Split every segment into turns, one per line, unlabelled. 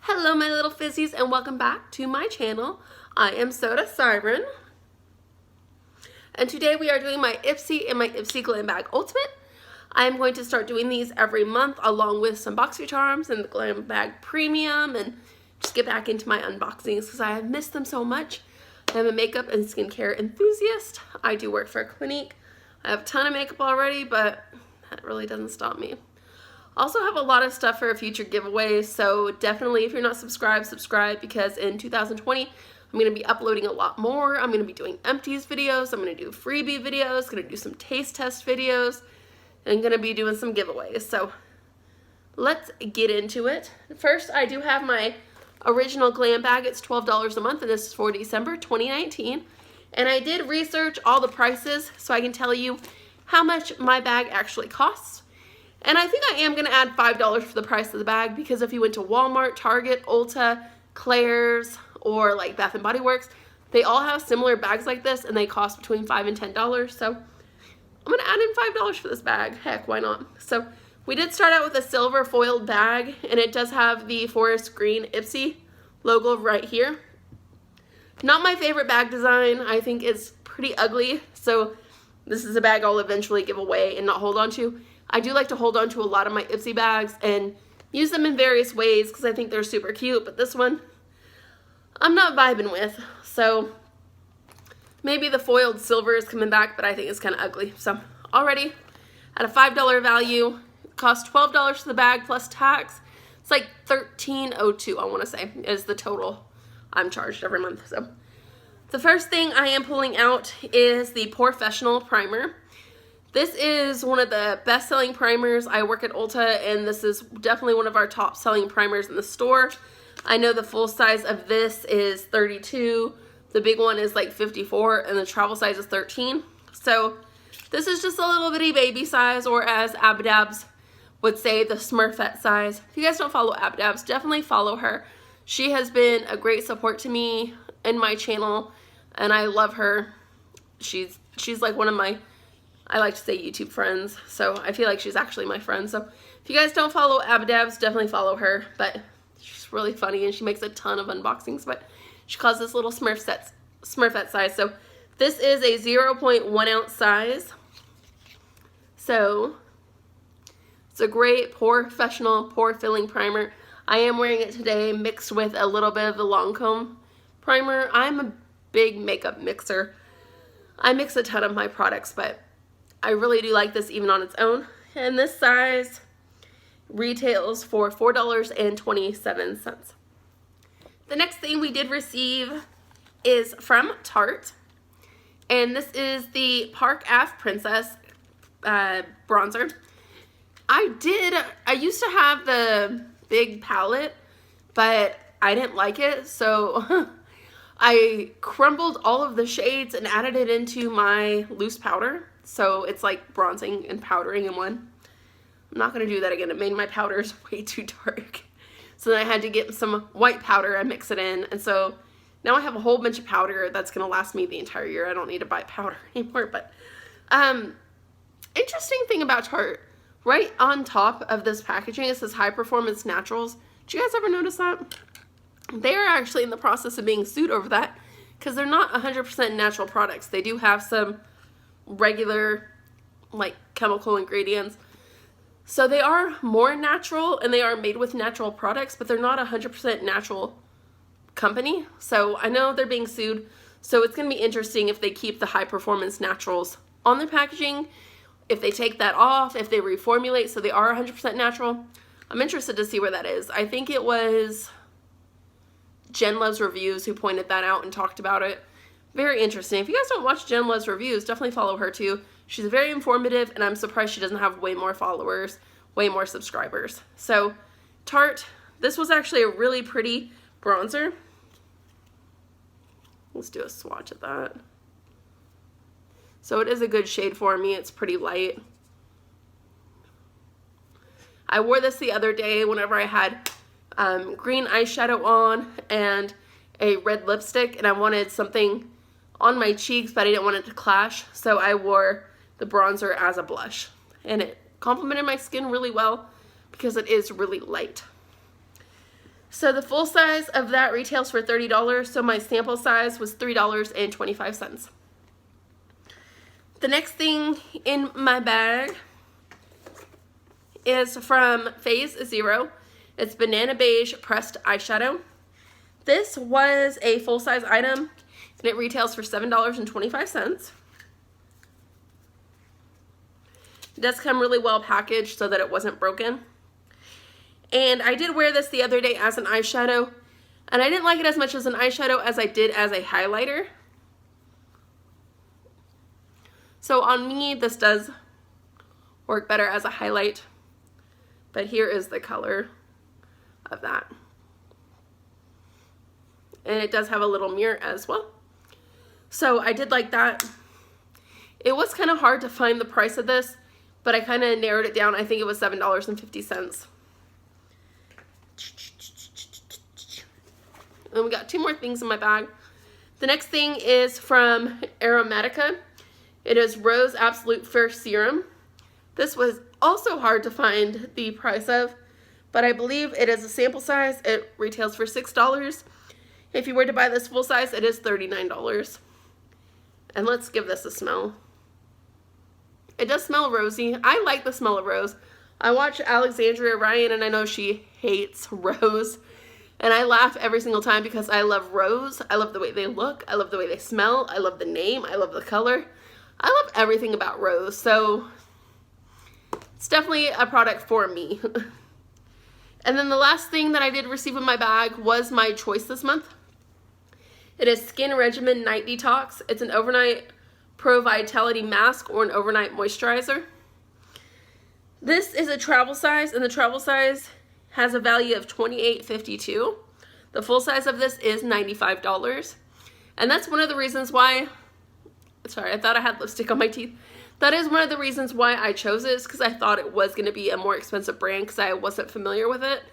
Hello my little fizzies and welcome back to my channel. I am SodaSiren and today we are doing my Ipsy and my Ipsy Glam Bag Ultimate. I am going to start doing these every month along with some boxy charms and the Glam Bag Premium and just get back into my unboxings because I have missed them so much. I'm a makeup and skincare enthusiast. I do work for a clinic. I have a ton of makeup already, but that really doesn't stop me. Also have a lot of stuff for future giveaways, so definitely if you're not subscribed, subscribe, because in 2020 I'm going to be uploading a lot more. I'm going to be doing empties videos, I'm going to do freebie videos, going to do some taste test videos, and going to be doing some giveaways. So let's get into it. First, I do have my original Glam Bag. It's $12 a month, and this is for December 2019. And I did research all the prices so I can tell you how much my bag actually costs. And I think I am going to add $5 for the price of the bag, because if you went to Walmart, Target, Ulta, Claire's, or like Bath & Body Works, they all have similar bags like this and they cost between $5 and $10. So I'm going to add in $5 for this bag. Heck, why not? So we did start out with a silver foiled bag, and it does have the forest green Ipsy logo right here. Not my favorite bag design. I think it's pretty ugly. So this is a bag I'll eventually give away and not hold on to. I do like to hold on to a lot of my Ipsy bags and use them in various ways because I think they're super cute, but this one I'm not vibing with. So maybe the foiled silver is coming back, but I think it's kind of ugly. So already at a $5 value, it costs $12 for the bag plus tax. It's like $13.02, I want to say, is the total I'm charged every month. So the first thing I am pulling out is the Professional Primer. This is one of the best-selling primers. I work at Ulta, and this is definitely one of our top-selling primers in the store. I know the full size of this is 32. The big one is like 54, and the travel size is 13. So this is just a little bitty baby size, or as IBOTTA would say, the Smurfette size. If you guys don't follow IBOTTA, definitely follow her. She has been a great support to me in my channel, and I love her. She's like one of my, I like to say, YouTube friends, so I feel like she's actually my friend. So if you guys don't follow IBOTTA, definitely follow her, but she's really funny and she makes a ton of unboxings, but she calls this little Smurfette size. So this is a 0.1 ounce size. So it's a great professional pore filling primer. I am wearing it today mixed with a little bit of the Lancome primer. I'm a big makeup mixer. I mix a ton of my products, but I really do like this even on its own. And this size retails for $4.27. The next thing we did receive is from Tarte. And this is the Park Ave Princess bronzer. I used to have the big palette, but I didn't like it. So I crumbled all of the shades and added it into my loose powder. So it's like bronzing and powdering in one. I'm not going to do that again. It made my powders way too dark. So then I had to get some white powder and mix it in. And so now I have a whole bunch of powder that's going to last me the entire year. I don't need to buy powder anymore. But interesting thing about Tarte, right on top of this packaging, it says High Performance Naturals. Did you guys ever notice that? They are actually in the process of being sued over that because they're not 100% natural products. They do have some regular like chemical ingredients, so they are more natural and they are made with natural products, but they're not 100% natural company. So I know they're being sued, so it's going to be interesting if they keep the High Performance Naturals on their packaging, if they take that off, if they reformulate so they are 100% natural. I'm interested to see where that is. I think it was Jen Loves Reviews who pointed that out and talked about it. Very interesting. If you guys don't watch Jen Loves Reviews, definitely follow her too. She's very informative, and I'm surprised she doesn't have way more followers, way more subscribers. So Tarte, this was actually a really pretty bronzer. Let's do a swatch of that. So it is a good shade for me. It's pretty light. I wore this the other day whenever I had green eyeshadow on and a red lipstick, and I wanted something on my cheeks, but I didn't want it to clash, so I wore the bronzer as a blush, and it complemented my skin really well because it is really light. So the full size of that retails for $30, so my sample size was $3.25. The next thing in my bag is from Phase Zero. It's Banana Beige Pressed Eyeshadow. This was a full-size item, and it retails for $7.25. It does come really well packaged so that it wasn't broken. And I did wear this the other day as an eyeshadow, and I didn't like it as much as an eyeshadow as I did as a highlighter. So on me, this does work better as a highlight, but here is the color of that. And it does have a little mirror as well. So I did like that. It was kind of hard to find the price of this, but I kind of narrowed it down. I think it was $7.50. And we got two more things in my bag. The next thing is from Aromatica. It is Rose Absolute Fair Serum. This was also hard to find the price of, but I believe it is a sample size. It retails for $6. If you were to buy this full size, it is $39. And let's give this a smell. It does smell rosy. I like the smell of rose. I watch Alexandria Ryan, and I know she hates rose. And I laugh every single time because I love rose. I love the way they look. I love the way they smell. I love the name. I love the color. I love everything about rose. So it's definitely a product for me. And then the last thing that I did receive in my bag was my choice this month. It is Skin Regimen Night Detox. It's an overnight Pro Vitality mask or an overnight moisturizer. This is a travel size, and the travel size has a value of $28.52. The full size of this is $95. And that's one of the reasons why, sorry, I thought I had lipstick on my teeth. That is one of the reasons why I chose this, because I thought it was going to be a more expensive brand because I wasn't familiar with it.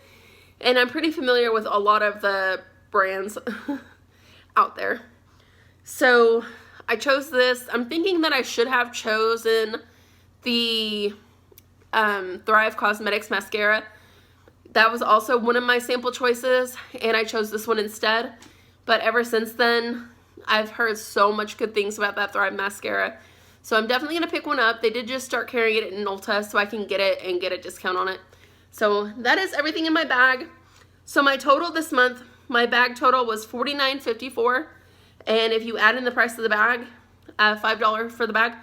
And I'm pretty familiar with a lot of the brands out there. So I chose this. I'm thinking that I should have chosen the Thrive Cosmetics mascara. That was also one of my sample choices, and I chose this one instead. But ever since then, I've heard so much good things about that Thrive mascara. So I'm definitely going to pick one up. They did just start carrying it in Ulta, so I can get it and get a discount on it. So that is everything in my bag. So my total this month, my bag total was $49.54. And if you add in the price of the bag, $5 for the bag,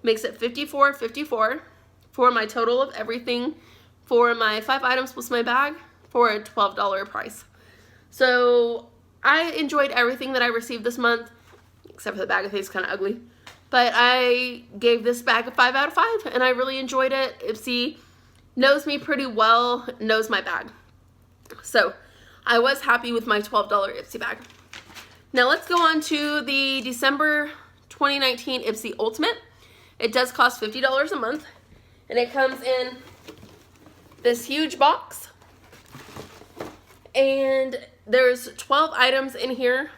makes it $54.54 for my total of everything for my 5 items plus my bag for a $12 price. So I enjoyed everything that I received this month, except for the bag. I think it's kind of ugly. But I gave this bag a 5 out of 5, and I really enjoyed it. Ipsy knows me pretty well, knows my bag. So I was happy with my $12 Ipsy bag. Now let's go on to the December 2019 Ipsy Ultimate. It does cost $50 a month, and it comes in this huge box. And there's 12 items in here.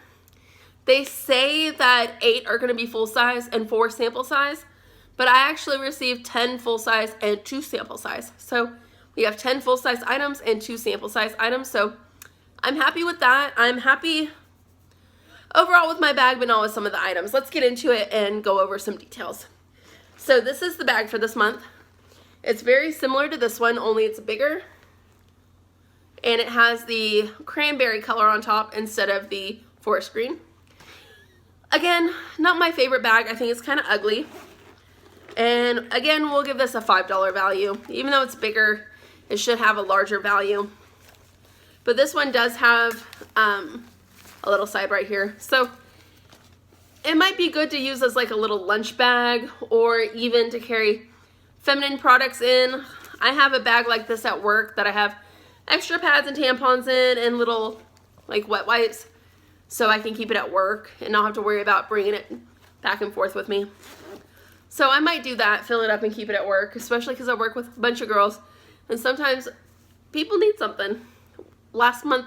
They say that 8 are going to be full size and 4 sample size, but I actually received 10 full size and 2 sample size. So we have 10 full size items and 2 sample size items. So I'm happy with that. I'm happy overall with my bag, but not with some of the items. Let's get into it and go over some details. So this is the bag for this month. It's very similar to this one, only it's bigger. And it has the cranberry color on top instead of the forest green. Again, not my favorite bag. I think it's kind of ugly. And again, we'll give this a $5 value. Even though it's bigger, it should have a larger value. But this one does have a little side right here. So it might be good to use as like a little lunch bag, or even to carry feminine products in. I have a bag like this at work that I have extra pads and tampons in and little like wet wipes, so I can keep it at work and not have to worry about bringing it back and forth with me. So I might do that, fill it up and keep it at work, especially because I work with a bunch of girls and sometimes people need something. Last month,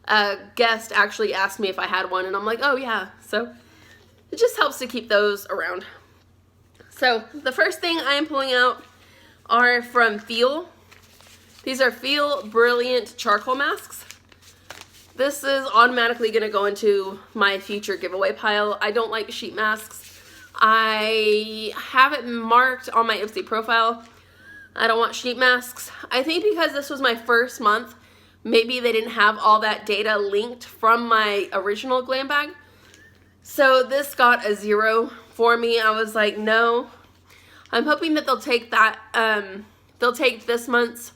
a guest actually asked me if I had one, and I'm like, oh yeah. So it just helps to keep those around. So the first thing I am pulling out are from Feel. These are Feel Brilliant Charcoal Masks. This is automatically going to go into my future giveaway pile. I don't like sheet masks. I have it marked on my Ipsy profile. I don't want sheet masks. I think because this was my first month, maybe they didn't have all that data linked from my original Glam Bag. So this got a 0 for me. I was like, no. I'm hoping that they'll take that, they'll take this month's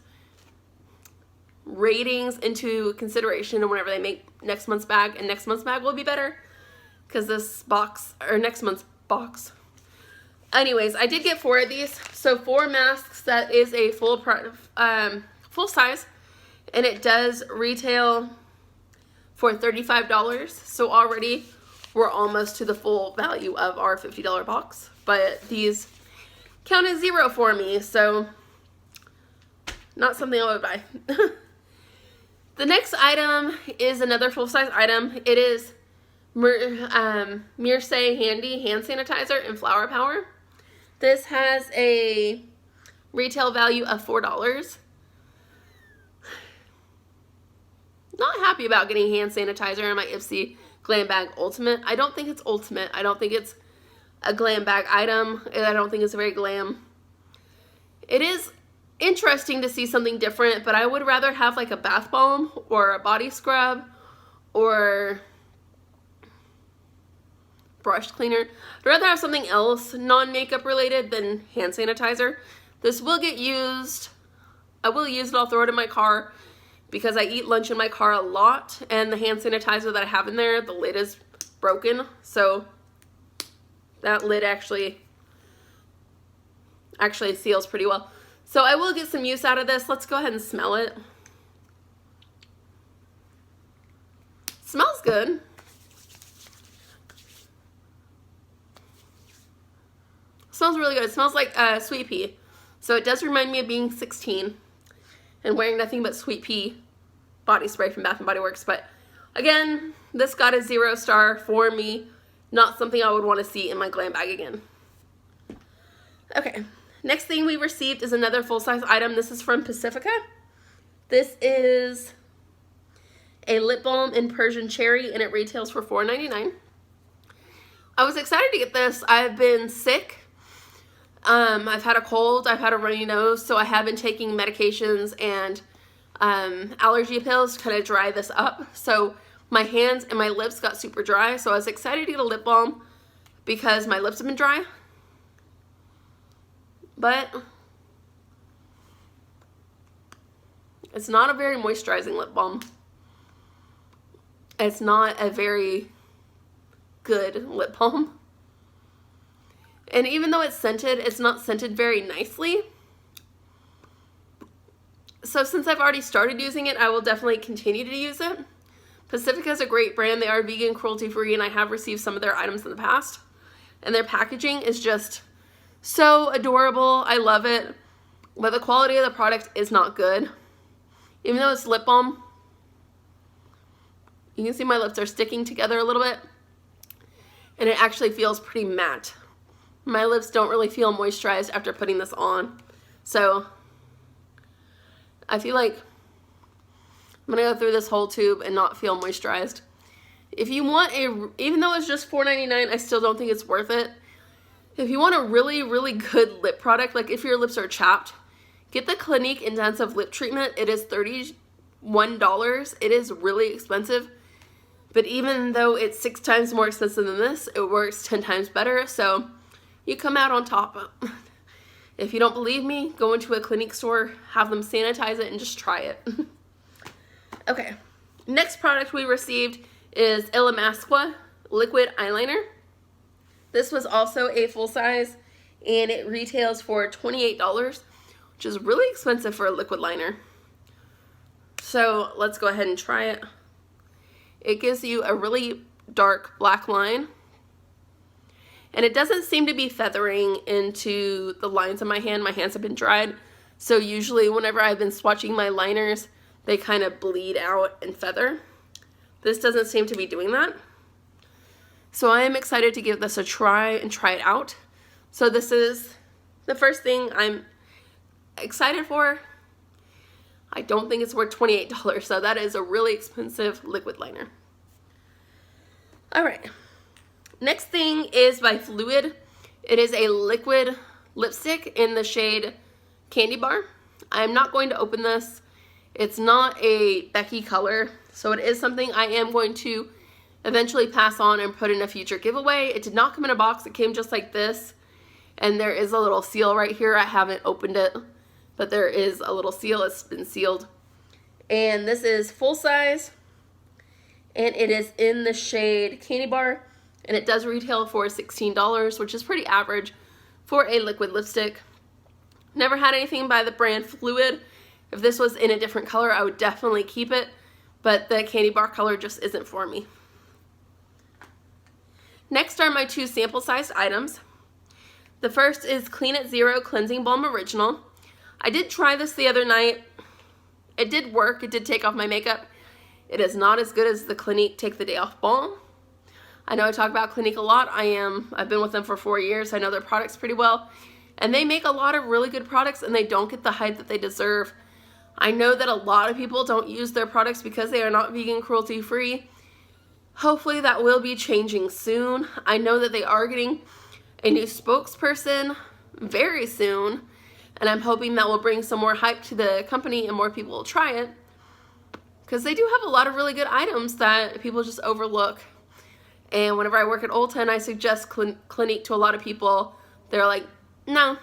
ratings into consideration whenever they make next month's bag, and next month's bag will be better because this box, or next month's box. Anyways, I did get 4 of these, so 4 masks. That is a full size, and it does retail for $35. So already we're almost to the full value of our $50 box, but these count as 0 for me, so not something I would buy. The next item is another full-size item. It is Mirse Handy Hand Sanitizer in Flower Power. This has a retail value of $4. Not happy about getting hand sanitizer in my Ipsy Glam Bag Ultimate. I don't think it's ultimate. I don't think it's a Glam Bag item. I don't think it's very glam. It is interesting to see something different, but I would rather have like a bath bomb or a body scrub or brush cleaner. I'd rather have something else non-makeup related than hand sanitizer. This will get used. I will use it. I'll throw it in my car because I eat lunch in my car a lot, and the hand sanitizer that I have in there, the lid is broken, so that lid actually seals pretty well. So I will get some use out of this. Let's go ahead and smell it. Smells good. Smells really good. It smells like sweet pea. So it does remind me of being 16 and wearing nothing but sweet pea body spray from Bath & Body Works. But again, this got a 0 star for me. Not something I would want to see in my Glam Bag again. Okay. Next thing we received is another full-size item. This is from Pacifica. This is a lip balm in Persian Cherry, and it retails for $4.99. I was excited to get this. I've been sick. I've had a cold. I've had a runny nose, so I have been taking medications and allergy pills to kind of dry this up. So my hands and my lips got super dry, so I was excited to get a lip balm because my lips have been dry. But it's not a very moisturizing lip balm. It's not a very good lip balm. And even though it's scented, it's not scented very nicely. So since I've already started using it, I will definitely continue to use it. Pacifica is a great brand. They are vegan, cruelty-free, and I have received some of their items in the past. And their packaging is just so adorable. I love it. But the quality of the product is not good. Even though it's lip balm, you can see my lips are sticking together a little bit. And it actually feels pretty matte. My lips don't really feel moisturized after putting this on. So I feel like I'm going to go through this whole tube and not feel moisturized. If you want even though it's just $4.99, I still don't think it's worth it. If you want a really, really good lip product, like if your lips are chapped, get the Clinique Intensive Lip Treatment. It is $31. It is really expensive. But even though it's 6 times more expensive than this, it works 10 times better. So you come out on top. If you don't believe me, go into a Clinique store, have them sanitize it, and just try it. Okay. Next product we received is Illamasqua Liquid Eyeliner. This was also a full size, and it retails for $28, which is really expensive for a liquid liner. So let's go ahead and try it. It gives you a really dark black line, and it doesn't seem to be feathering into the lines of my hand. My hands have been dried, so usually whenever I've been swatching my liners, they kind of bleed out and feather. This doesn't seem to be doing that. So I am excited to give this a try and try it out. So this is the first thing I'm excited for. I don't think it's worth $28, so that is a really expensive liquid liner. All right, next thing is by Fluid. It is a liquid lipstick in the shade Candy Bar. I'm not going to open this. It's not a Becky color, so it is something I am going to eventually pass on and put in a future giveaway. It did not come in a box. It came just like this, and there is a little seal right here. I haven't opened it, but there is a little seal. It's been sealed. And this is full size, and it is in the shade Candy Bar, and it does retail for $16, which is pretty average for a liquid lipstick. Never had anything by the brand Fluid. If this was in a different color, I would definitely keep it, but the Candy Bar color just isn't for me. Next are my two sample sized items. The first is Clean at Zero Cleansing Balm Original. I did try this the other night. It did work. It did take off my makeup. It is not as good as the Clinique Take the Day Off Balm. I know I talk about Clinique a lot. I've been with them for 4 years. I know their products pretty well. And they make a lot of really good products, and they don't get the hype that they deserve. I know that a lot of people don't use their products because they are not vegan, cruelty free. Hopefully that will be changing soon. I know that they are getting a new spokesperson very soon, and I'm hoping that will bring some more hype to the company and more people will try it, because they do have a lot of really good items that people just overlook. And whenever I work at Ulta and I suggest Clinique to a lot of people, they're like, no.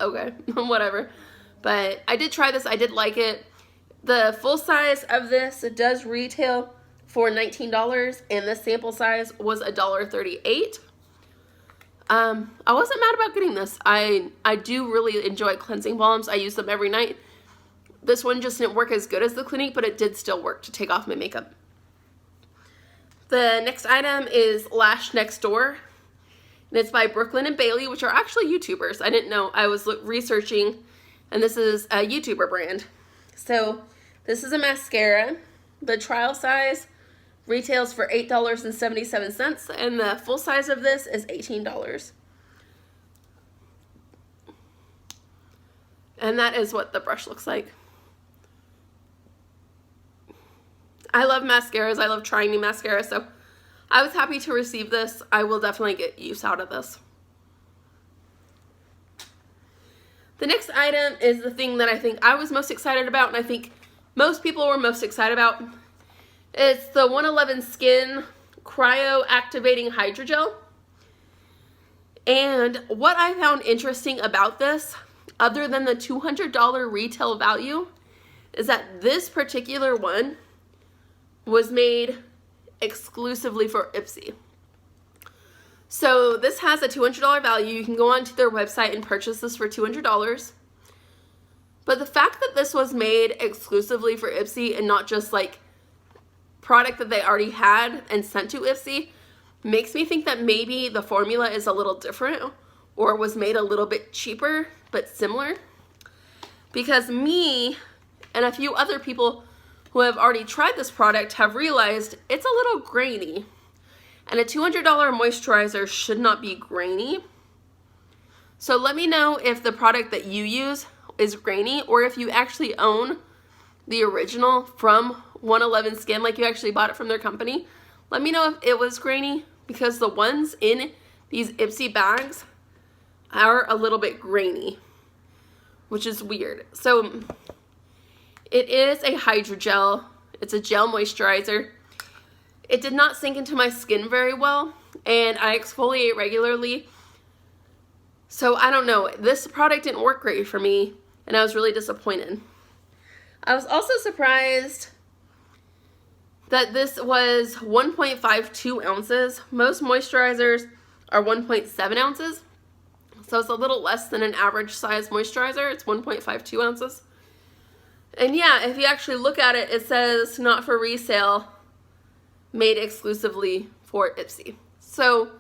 Okay, whatever. But I did try this. I did like it. The full size of this, it does retail for $19, and the sample size was $1.38. I wasn't mad about getting this. I do really enjoy cleansing balms. I use them every night. This one just didn't work as good as the Clinique, but it did still work to take off my makeup. The next item is Lash Next Door, and it's by Brooklyn and Bailey, which are actually YouTubers. I didn't know. I was researching, and this is a YouTuber brand. So this is a mascara. The trial size retails for $8.77, and the full size of this is $18. And that is what the brush looks like. I love mascaras. I love trying new mascaras, so I was happy to receive this. I will definitely get use out of this. The next item is the thing that I think I was most excited about, and I think most people were most excited about. It's the 111 Skin Cryo Activating Hydrogel. And what I found interesting about this, other than the $200 retail value, is that this particular one was made exclusively for Ipsy. So this has a $200 value. You can go onto their website and purchase this for $200. But the fact that this was made exclusively for Ipsy and not just like product that they already had and sent to Ipsy makes me think that maybe the formula is a little different or was made a little bit cheaper but similar. Because me and a few other people who have already tried this product have realized it's a little grainy. And a $200 moisturizer should not be grainy. So let me know if the product that you use is grainy, or if you actually own the original from 111 Skin, like you actually bought it from their company. Let me know if it was grainy, because the ones in these Ipsy bags are a little bit grainy, which is weird. So it is a hydrogel. It's a gel moisturizer. It did not sink into my skin very well, and I exfoliate regularly. So I don't know. This product didn't work great for me, and I was really disappointed. I was also surprised that this was 1.52 ounces. Most moisturizers are 1.7 ounces. So it's a little less than an average size moisturizer. It's 1.52 ounces. And yeah, if you actually look at it, it says not for resale, made exclusively for Ipsy. So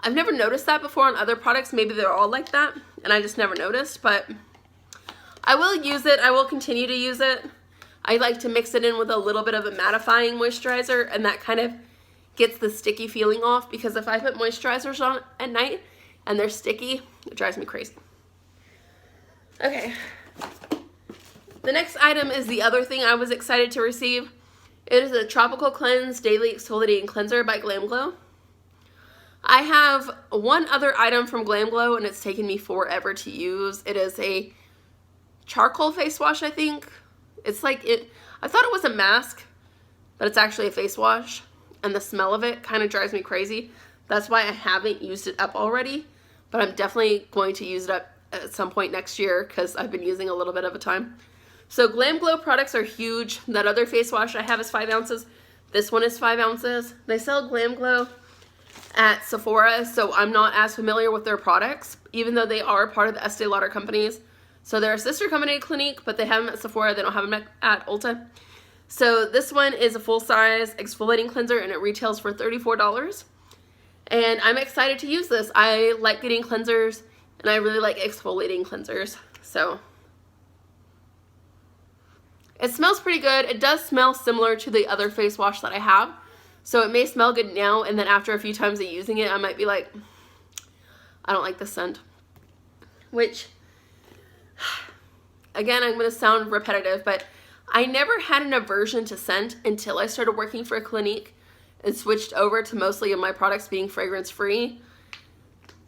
I've never noticed that before on other products. Maybe they're all like that, and I just never noticed, but I will use it. I will continue to use it. I like to mix it in with a little bit of a mattifying moisturizer, and that kind of gets the sticky feeling off, because if I put moisturizers on at night and they're sticky, it drives me crazy. Okay. The next item is the other thing I was excited to receive. It is a Tropical Cleanse Daily Exfoliating Cleanser by Glam Glow. I have one other item from Glam Glow and it's taken me forever to use. It is a charcoal face wash, I think. It's like I thought it was a mask, but it's actually a face wash, and the smell of it kind of drives me crazy. That's why I haven't used it up already, but I'm definitely going to use it up at some point next year because I've been using a little bit of a time. So Glam Glow products are huge. That other face wash I have is 5 ounces. This one is 5 ounces. They sell Glam Glow at Sephora, so I'm not as familiar with their products, even though they are part of the Estee Lauder companies. So they're a sister company to Clinique, but they have them at Sephora. They don't have them at Ulta. So this one is a full-size exfoliating cleanser, and it retails for $34. And I'm excited to use this. I like getting cleansers, and I really like exfoliating cleansers. So it smells pretty good. It does smell similar to the other face wash that I have. So it may smell good now, and then after a few times of using it, I might be like, I don't like the scent. Which, again, I'm going to sound repetitive, but I never had an aversion to scent until I started working for a Clinique and switched over to mostly of my products being fragrance-free.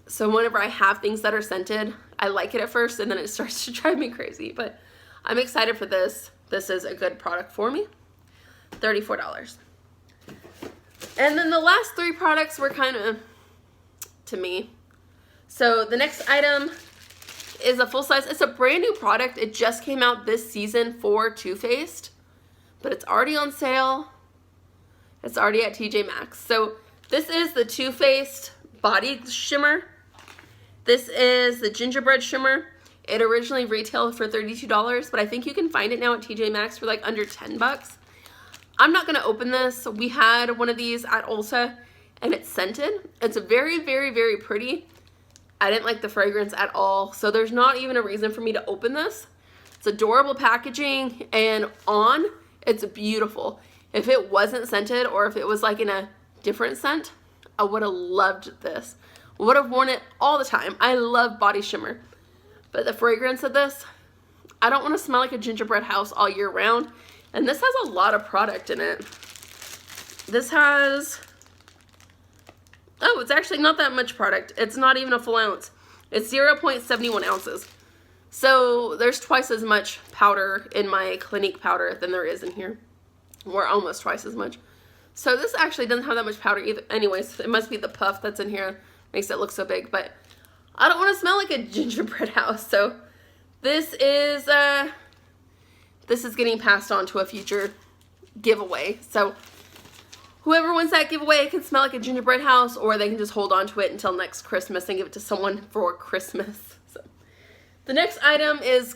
So whenever I have things that are scented, I like it at first, and then it starts to drive me crazy. But I'm excited for this. This is a good product for me. $34. And then the last 3 products were kind of to me. So the next item is a full size. It's a brand new product. It just came out this season for Too Faced, but it's already on sale. It's already at TJ Maxx. So this is the Too Faced Body Shimmer. This is the Gingerbread Shimmer. It originally retailed for $32, but I think you can find it now at TJ Maxx for like under 10 bucks. I'm not going to open this. We had one of these at Ulta, and it's scented. It's very, very, very pretty. I didn't like the fragrance at all, so there's not even a reason for me to open this. It's adorable packaging, and it's beautiful. If it wasn't scented, or if it was like in a different scent, I would have loved this. Would have worn it all the time. I love body shimmer, but the fragrance of this, I don't want to smell like a gingerbread house all year round. And this has a lot of product in it. This has, oh, it's actually not that much product. It's not even a full ounce. It's 0.71 ounces. So there's twice as much powder in my Clinique powder than there is in here. Or almost twice as much. So this actually doesn't have that much powder either. Anyways, it must be the puff that's in here. Makes it look so big. But I don't want to smell like a gingerbread house. So this is getting passed on to a future giveaway. So whoever wins that giveaway can smell like a gingerbread house, or they can just hold on to it until next Christmas and give it to someone for Christmas. So the next item is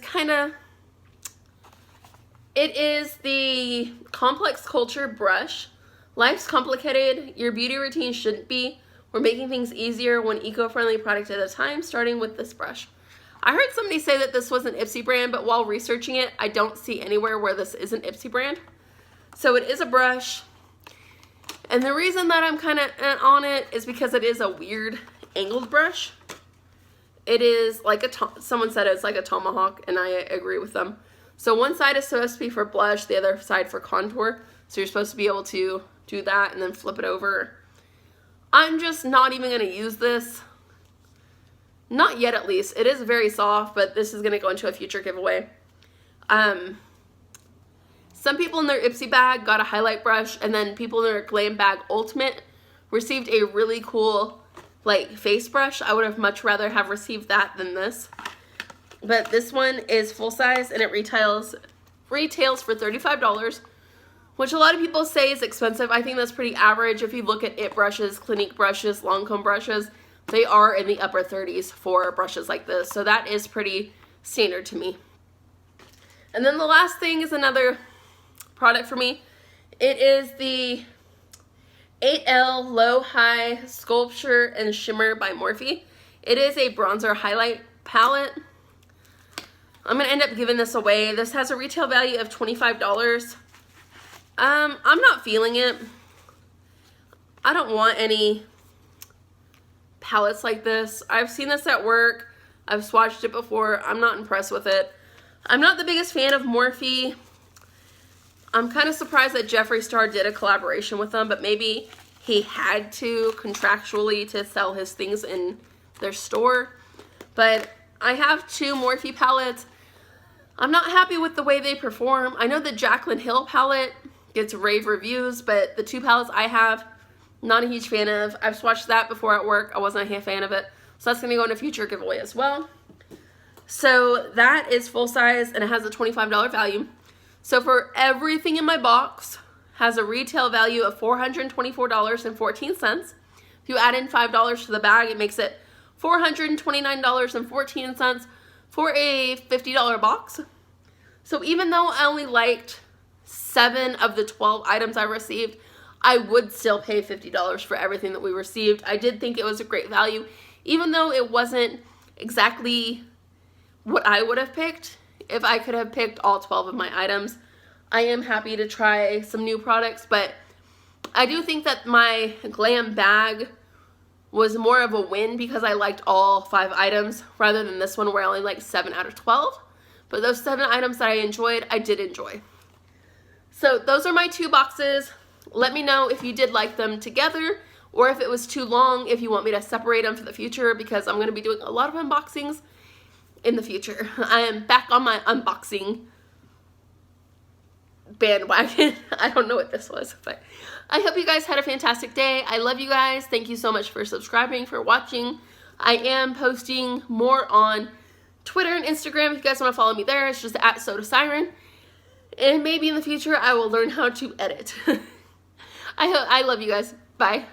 it is the Complex Culture Brush. Life's complicated. Your beauty routine shouldn't be. We're making things easier, one eco-friendly product at a time, starting with this brush. I heard somebody say that this was an Ipsy brand, but while researching it, I don't see anywhere where this is an Ipsy brand. So it is a brush. And the reason that I'm kind of on it is because it is a weird angled brush. It is like someone said it's like a tomahawk, and I agree with them. So one side is supposed to be for blush, the other side for contour. So you're supposed to be able to do that and then flip it over. I'm just not even going to use this. Not yet, at least. It is very soft, but this is going to go into a future giveaway. Some people in their Ipsy bag got a highlight brush, and then people in their Glam Bag Ultimate received a really cool, like, face brush. I would have much rather have received that than this. But this one is full size, and it retails for $35, which a lot of people say is expensive. I think that's pretty average. If you look at IT brushes, Clinique brushes, Lancome brushes, they are in the upper 30s for brushes like this. So that is pretty standard to me. And then the last thing is another product for me. It is the 8L Low High Sculpture and Shimmer by Morphe. It is a bronzer highlight palette. I'm going to end up giving this away. This has a retail value of $25. I'm not feeling it. I don't want any palettes like this. I've seen this at work. I've swatched it before. I'm not impressed with it. I'm not the biggest fan of Morphe. I'm kind of surprised that Jeffree Star did a collaboration with them, but maybe he had to contractually to sell his things in their store. But I have 2 Morphe palettes. I'm not happy with the way they perform. I know the Jaclyn Hill palette gets rave reviews, but the 2 palettes I have, not a huge fan of. I've swatched that before at work. I wasn't a fan of it. So that's going to go in a future giveaway as well. So that is full size and it has a $25 value. So for everything in my box has a retail value of $424.14. If you add in $5 to the bag, it makes it $429.14 for a $50 box. So even though I only liked 7 of the 12 items I received, I would still pay $50 for everything that we received. I did think it was a great value, even though it wasn't exactly what I would have picked if I could have picked all 12 of my items. I am happy to try some new products, but I do think that my Glam Bag was more of a win because I liked all 5 items rather than this one where I only liked 7 out of 12. But those 7 items that I enjoyed, I did enjoy. So those are my 2 boxes. Let me know if you did like them together or if it was too long, if you want me to separate them for the future, because I'm going to be doing a lot of unboxings in the future. I am back on my unboxing bandwagon. I don't know what this was, but I hope you guys had a fantastic day. I love you guys. Thank you so much for subscribing, for watching. I am posting more on Twitter and Instagram. If you guys want to follow me there, it's just at SodaSiren. And maybe in the future I will learn how to edit. I love you guys. Bye.